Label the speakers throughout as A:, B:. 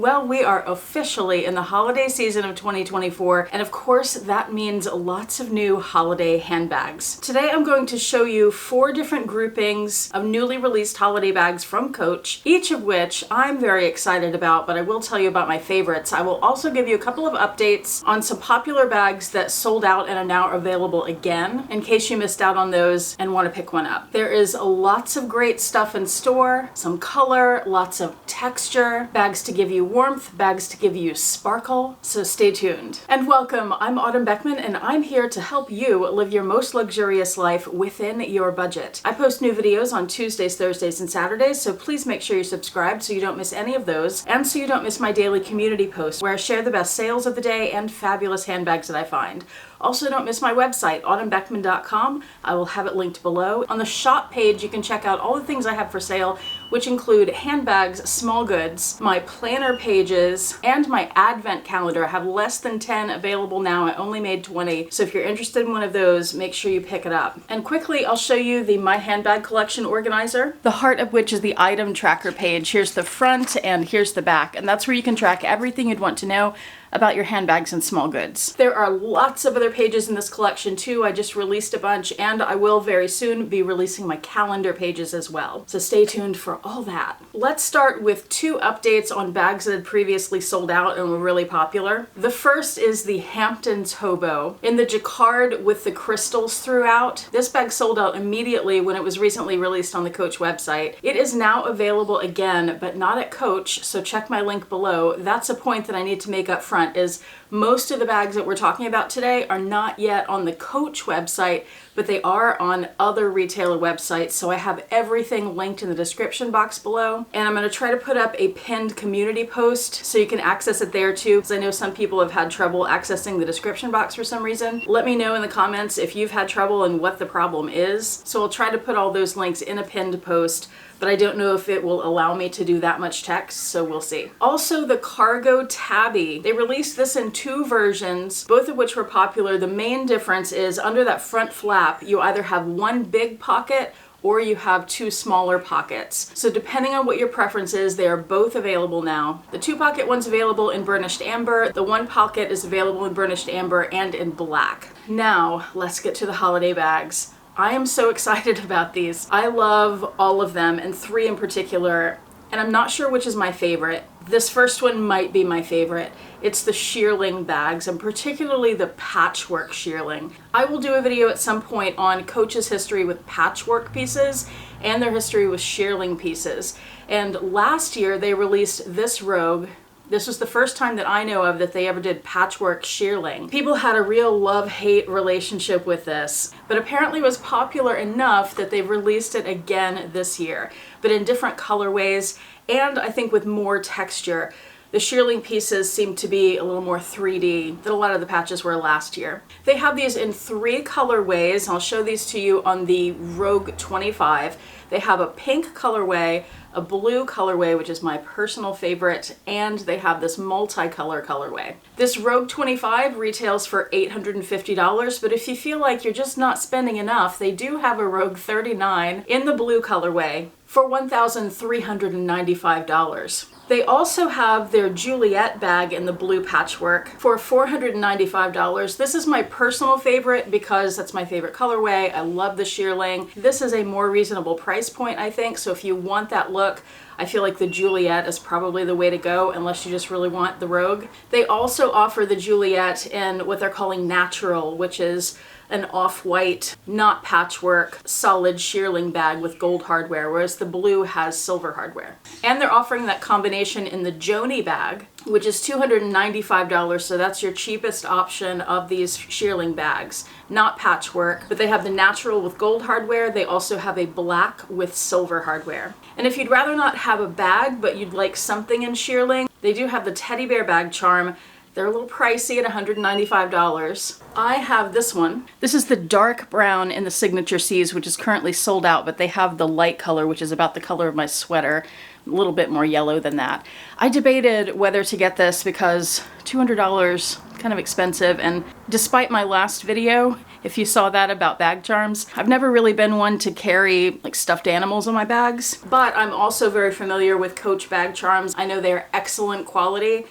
A: Well, we are officially in the holiday season of 2024, and of course that means lots of new holiday handbags. Today I'm going to show you 4 different groupings of newly released holiday bags from Coach, each of which I'm very excited about, but I will tell you about my favorites. I will also give you a couple of updates on some popular bags that sold out and are now available again, in case you missed out on those and want to pick one up. There is lots of great stuff in store, some color, lots of texture, bags to give you warmth, bags to give you sparkle, so stay tuned. And welcome, I'm Autumn Beckman and I'm here to help you live your most luxurious life within your budget. I post new videos on Tuesdays, Thursdays, and Saturdays, so please make sure you're subscribed so you don't miss any of those, and so you don't miss my daily community posts where I share the best sales of the day and fabulous handbags that I find. Also, don't miss my website, autumnbeckman.com. I will have it linked below. On the shop page, you can check out all the things I have for sale, which include handbags, small goods, my planner pages, and my advent calendar. I have less than 10 available now. I only made 20. So if you're interested in one of those, make sure you pick it up. And quickly, I'll show you the My Handbag Collection organizer, the heart of which is the item tracker page. Here's the front and here's the back. And that's where you can track everything you'd want to know about your handbags and small goods. There are lots of other pages in this collection too. I just released a bunch and I will very soon be releasing my calendar pages as well. So stay tuned for all that. Let's start with 2 updates on bags that had previously sold out and were really popular. The first is the Hamptons Hobo in the jacquard with the crystals throughout. This bag sold out immediately when it was recently released on the Coach website. It is now available again, but not at Coach, so check my link below. That's a point that I need to make up front, is most of the bags that we're talking about today are not yet on the Coach website, but they are on other retailer websites, so I have everything linked in the description box below. And I'm going to try to put up a pinned community post so you can access it there too, because I know some people have had trouble accessing the description box for some reason. Let me know in the comments if you've had trouble and what the problem is. So I'll try to put all those links in a pinned post, but I don't know if it will allow me to do that much text, so we'll see. Also, the Cargo Tabby. They released this in 2 versions, both of which were popular. The main difference is under that front flap, you either have one big pocket or you have 2 smaller pockets. So depending on what your preference is, they are both available now. The 2-pocket one's available in burnished amber. The 1 pocket is available in burnished amber and in black. Now, let's get to the holiday bags. I am so excited about these. I love all of them, and 3 in particular, and I'm not sure which is my favorite. This first one might be my favorite. It's the Shearling bags, and particularly the patchwork Shearling. I will do a video at some point on Coach's history with patchwork pieces and their history with Shearling pieces. And last year they released this Rogue. This was the first time that I know of that they ever did patchwork Shearling. People had a real love-hate relationship with this, but apparently it was popular enough that they've released it again this year, but in different colorways and I think with more texture. The Shearling pieces seem to be a little more 3D than a lot of the patches were last year. They have these in 3 colorways. I'll show these to you on the Rogue 25. They have a pink colorway, a blue colorway, which is my personal favorite, and they have this multicolor colorway. This Rogue 25 retails for $850, but if you feel like you're just not spending enough, they do have a Rogue 39 in the blue colorway for $1,395. They also have their Juliet bag in the blue patchwork for $495. This is my personal favorite because that's my favorite colorway. I love the Shearling. This is a more reasonable price point, I think, so if you want that look, I feel like the Juliet is probably the way to go unless you just really want the Rogue. They also offer the Juliet in what they're calling natural, which is an off-white, not patchwork, solid Shearling bag with gold hardware, whereas the blue has silver hardware. And they're offering that combination in the Joni bag, which is $295, so that's your cheapest option of these Shearling bags. Not patchwork, but they have the natural with gold hardware. They also have a black with silver hardware. And if you'd rather not have a bag, but you'd like something in Shearling, they do have the teddy bear bag charm. They're a little pricey at $195. I have this one. This is the dark brown in the Signature C's, which is currently sold out, but they have the light color, which is about the color of my sweater, a little bit more yellow than that. I debated whether to get this because $200, kind of expensive, and despite my last video, if you saw that about bag charms. I've never really been one to carry like stuffed animals in my bags, but I'm also very familiar with Coach bag charms. I know they're excellent quality.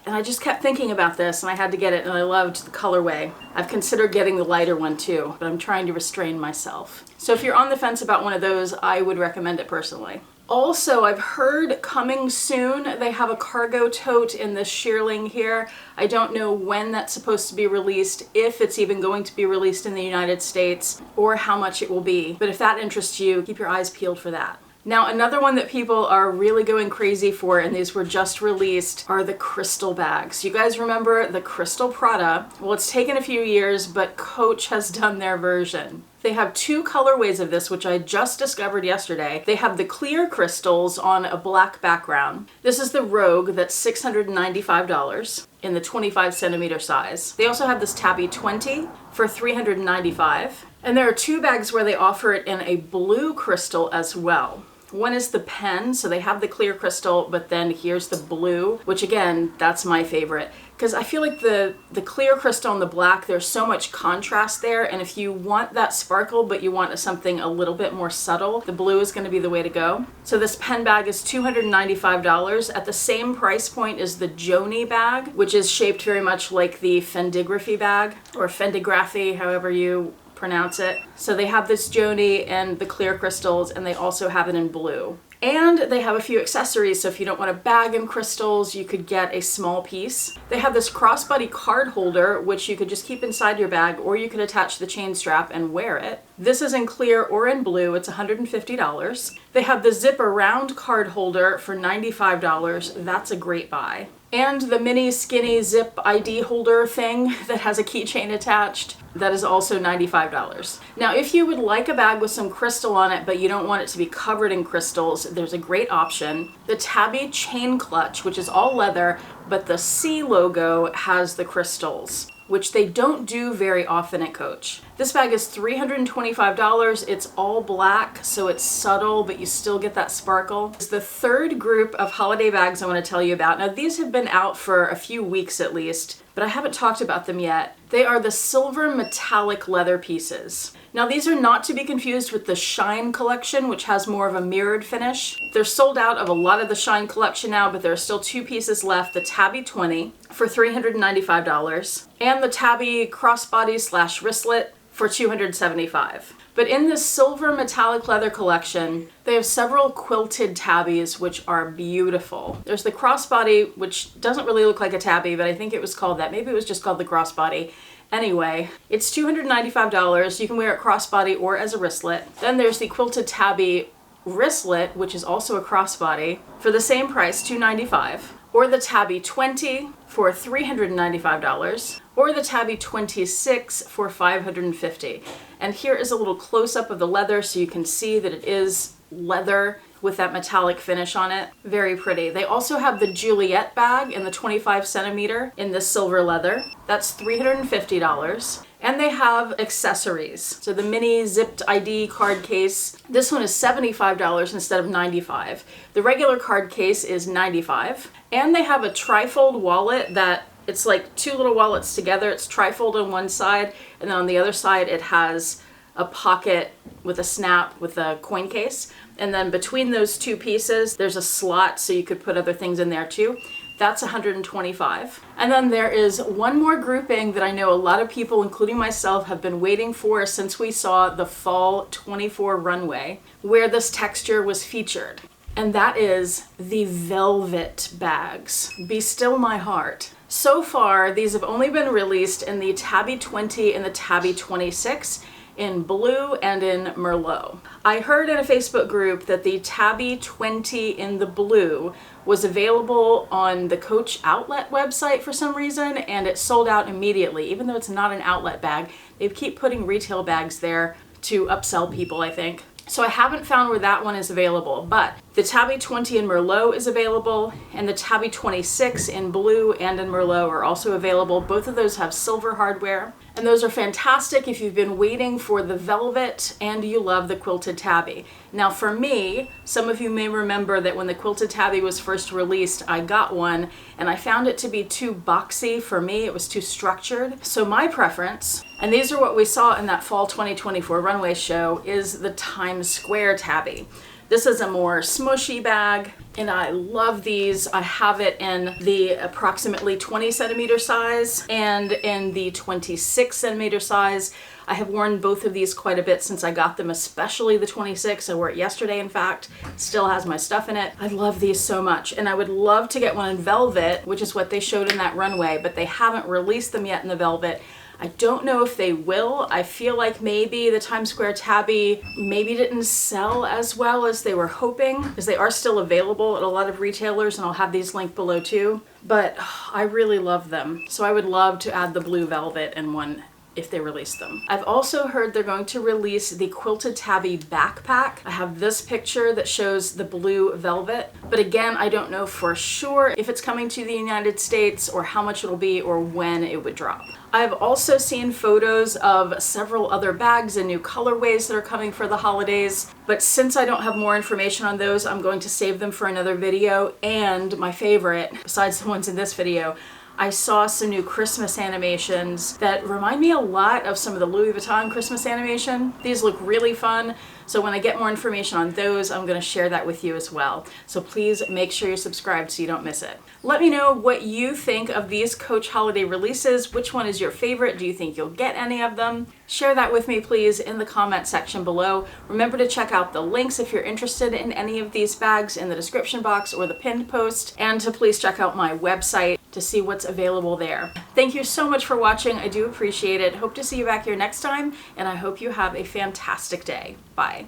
A: And I just kept thinking about this and I had to get it, and I loved the colorway. I've considered getting the lighter one too, but I'm trying to restrain myself. So if you're on the fence about one of those, I would recommend it personally. Also, I've heard coming soon, they have a cargo tote in this Shearling here. I don't know when that's supposed to be released, if it's even going to be released in the United States, or how much it will be. But if that interests you, keep your eyes peeled for that. Now, another one that people are really going crazy for, and these were just released, are the crystal bags. You guys remember the Crystal Prada? Well, it's taken a few years, but Coach has done their version. They have two colorways of this, which I just discovered yesterday. They have the clear crystals on a black background. This is the Rogue, that's $695 in the 25 centimeter size. They also have this Tabby 20 for $395. And there are two bags where they offer it in a blue crystal as well. One is the pen, so they have the clear crystal, but then here's the blue, which again, that's my favorite. Because I feel like the clear crystal and the black, there's so much contrast there, and if you want that sparkle, but you want something a little bit more subtle, the blue is going to be the way to go. So this pen bag is $295 at the same price point as the Joni bag, which is shaped very much like the Fendigraphy bag, or Fendigraphy, however you pronounce it. So they have this Joni and the clear crystals, and they also have it in blue. And they have a few accessories, so if you don't want a bag in crystals, you could get a small piece. They have this crossbody card holder, which you could just keep inside your bag, or you could attach the chain strap and wear it. This is in clear or in blue. It's $150. They have the zip around card holder for $95. That's a great buy. And the mini skinny zip ID holder thing that has a keychain attached, that is also $95. Now, if you would like a bag with some crystal on it, but you don't want it to be covered in crystals, there's a great option. The Tabby chain clutch, which is all leather, but the C logo has the crystals, which they don't do very often at Coach. This bag is $325. It's all black, so it's subtle, but you still get that sparkle. It's the third group of holiday bags I want to tell you about. Now, these have been out for a few weeks at least, but I haven't talked about them yet. They are the silver metallic leather pieces. Now, these are not to be confused with the Shine collection, which has more of a mirrored finish. They're sold out of a lot of the Shine collection now, but there are still two pieces left. The Tabby 20 for $395 and the Tabby crossbody / wristlet for $275. But in this silver metallic leather collection, they have several quilted tabbies, which are beautiful. There's the crossbody, which doesn't really look like a tabby, but I think it was called that. Maybe it was just called the crossbody. Anyway, it's $295. You can wear it crossbody or as a wristlet. Then there's the quilted tabby wristlet, which is also a crossbody, for the same price, $295. Or the Tabby 20 for $395, or the Tabby 26 for $550. And here is a little close-up of the leather so you can see that it is leather with that metallic finish on it. Very pretty. They also have the Juliet bag in the 25 centimeter in this silver leather. That's $350. And they have accessories. So the mini zipped ID card case, this one is $75 instead of $95. The regular card case is $95. And they have a trifold wallet that it's like two little wallets together. It's trifold on one side, and then on the other side it has a pocket with a snap with a coin case. And then between those two pieces, there's a slot so you could put other things in there too. That's $125. And then there is one more grouping that I know a lot of people, including myself, have been waiting for since we saw the Fall 24 runway, where this texture was featured. And that is the velvet bags. Be still my heart. So far, these have only been released in the Tabby 20 and the Tabby 26 in blue and in Merlot. I heard in a Facebook group that the Tabby 20 in the blue was available on the Coach outlet website for some reason, and it sold out immediately, even though it's not an outlet bag. They keep putting retail bags there to upsell people, I think. So I haven't found where that one is available, but The Tabby 20 in Merlot is available, and the Tabby 26 in blue and in Merlot are also available. Both of those have silver hardware, and those are fantastic if you've been waiting for the velvet and you love the quilted tabby. Now for me, some of you may remember that when the quilted tabby was first released, I got one, and I found it to be too boxy for me. It was too structured. So my preference, and these are what we saw in that fall 2024 runway show, is the Times Square tabby. This is a more smushy bag, and I love these. I have it in the approximately 20 centimeter size and in the 26 centimeter size. I have worn both of these quite a bit since I got them, especially the 26. I wore it yesterday, in fact. Still has my stuff in it. I love these so much, and I would love to get one in velvet, which is what they showed in that runway, but they haven't released them yet in the velvet. I don't know if they will. I feel like maybe the Times Square tabby maybe didn't sell as well as they were hoping, because they are still available at a lot of retailers, and I'll have these linked below too. But I really love them. So I would love to add the blue velvet in one if they release them. I've also heard they're going to release the Quilted Tabby backpack. I have this picture that shows the blue velvet, but again, I don't know for sure if it's coming to the United States or how much it'll be or when it would drop. I've also seen photos of several other bags and new colorways that are coming for the holidays, but since I don't have more information on those, I'm going to save them for another video. And my favorite, besides the ones in this video, I saw some new Christmas animations that remind me a lot of some of the Louis Vuitton Christmas animation. These look really fun. So when I get more information on those, I'm going to share that with you as well. So please make sure you're subscribed so you don't miss it. Let me know what you think of these Coach holiday releases. Which one is your favorite? Do you think you'll get any of them? Share that with me, please, in the comment section below. Remember to check out the links if you're interested in any of these bags in the description box or the pinned post, and to please check out my website to see what's available there. Thank you so much for watching. I do appreciate it. Hope to see you back here next time, and I hope you have a fantastic day. Bye.